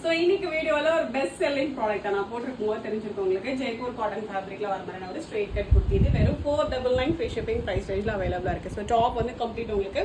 So இன்னைக்கு வீடியோவில் ஒரு பெஸ்ட் செல்லிங் ப்ராடக்ட் நான் போட்டிருக்கும் போது தெரிஞ்சிருக்கோம் உங்களுக்கு ஜெய்ப்பூர் காட்டன் ஃபேப்ரிக்ல வர மாதிரி ஒரு ஸ்ட்ரெயிட் கட் குர்த்தி இது வெறும் 499 ஃப்ரீ ஷிப்பிங் ப்ரைஸ் ரேஞ்சில் அவைலபிளாக இருக்குது. ஸோ டாப் வந்து கம்ப்ளீட் உங்களுக்கு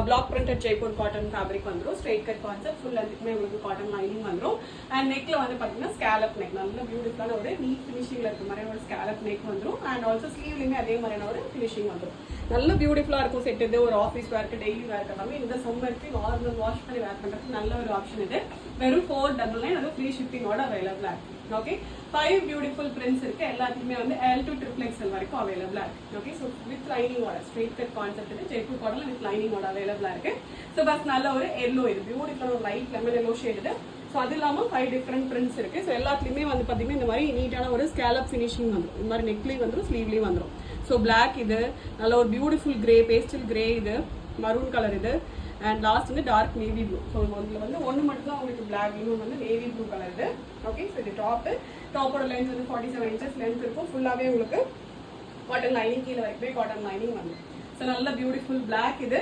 black printed Jaipur cotton fabric வந்துடும். ஸ்ட்ரெயிட் கட் கான்செப்ட் ஃபுல் லென்த்துக்குமே உங்களுக்கு காட்டன் லைனிங் வந்துடும். அண்ட் நெக்ல வந்து பார்த்தீங்கன்னா ஸ்கேலப் நெக் நல்ல பியூட்டிஃபுல்லான ஒரு நீட் ஃபினிஷிங்ல இருக்க மாதிரி ஒரு ஸ்கேலப் நெக் வந்துடும். அண்ட் ஆல்சோ ஸ்லீவ்லையுமே அதே மாதிரியான ஒரு ஃபினிஷிங் வந்துடும். நல்ல பியூட்டிஃபுல்லாக இருக்கும் செட். இது ஒரு ஆஃபீஸ் வேர்க்கு டெய்லி வேர்க்கு எல்லாமே இந்த சம்மருக்கு நார்மல் வாஷ் பண்ணி வேர் பண்ணுறதுக்கு நல்ல ஒரு ஆப்ஷன் இது. வெறும் 499 அது ஃப்ரீ ஷிப்பிங்கோட அவைலபிளா இருக்கு. ஓகே 5 பியூட்டிஃபுல் பிரிண்ட்ஸ் இருக்கு. எல்லாத்துக்குமே வந்து L to XXL வரைக்கும் அவைலபிளா இருக்கு. ஓகே ஸோ வித் லைனிங்கோட ஸ்ட்ரெயிட் கட் கான்செப்ட் இது ஜெய்ப்பூர் காட்டன்ல வித் லைனிங்கோட அவைலபிளா இருக்கு. ஸோ பஸ் நல்ல ஒரு எல்லோ இது பியூட்டிஃபுல்லான ஒரு லைட் லெமன் எல்லோ ஷேட் இது. ஸோ அது இல்லாமல் 5 டிஃப்ரெண்ட் பிரிண்ட்ஸ் இருக்கு. ஸோ எல்லாத்துலேயுமே வந்து பார்த்தீங்கன்னா இந்த மாதிரி நீட்டான ஒரு ஸ்கேலப் ஃபினிஷிங் வந்துடும். இந்த மாதிரி நெக்லேயும் வந்துடும், ஸ்லீவ்லேயும் வந்துடும். ஸோ பிளாக் இது நல்ல ஒரு பியூட்டிஃபுல் கிரே, பேஸ்டல் கிரே இது, மரூன் கலர் இது, அண்ட் லாஸ்ட் வந்து டார்க் நேவி ப்ளூ. ஸோ இதில் வந்து ஒன்று மட்டும் தான் உங்களுக்கு பிளாக், இன்னொன்று வந்து நேவி ப்ளூ கலர் இது. ஓகே ஸோ இது டாப்போட லென்த் வந்து 47 inches லென்த் இருக்கும். ஃபுல்லாகவே உங்களுக்கு காட்டன் லைனிங், கீழே வரைக்குமே காட்டன் லைனிங் வந்து. ஸோ நல்ல பியூட்டிஃபுல் பிளாக் இது.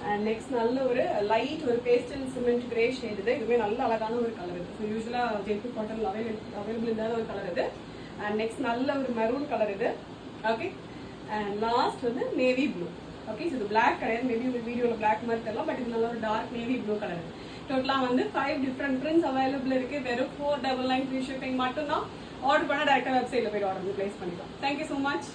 அண்ட் நெக்ஸ்ட் நல்ல ஒரு லைட் ஒரு பேஸ்டல் சிமெண்ட் கிரே ஷேட் இது. இதுவே நல்ல அழகான ஒரு கலர் இது. ஸோ யூஸ்வலாக ஜெய்ப்பூர் காட்டன் அவைலபிள் இல்லாத ஒரு கலர் இது. அண்ட் நெக்ஸ்ட் நல்ல ஒரு மெரூன் கலர் இது. ஓகே அண்ட் லாஸ்ட் வந்து நேவி ப்ளூ. ஓகே ஸோ இது பிளாக் கிடையாது, மேபி உங்களுக்கு வீடியோவில் பிளாக் மாதிரி தெரியலாம், பட் இது நல்ல ஒரு டார்க் நேவி ப்ளூ கலர். டோட்டலாக வந்து 5 டிஃப்ரெண்ட் பிரிண்ட்ஸ் அவைலபிள் இருக்கு. வெறும் 499 ஃப்ரீ ஷிப்பிங் மட்டும்தான். ஆர்டர் பண்ண டேரக்டாக வெப்சைட்டில் போய் ஆர்டர் பிளேஸ் பண்ணிக்கலாம். Thank you so much.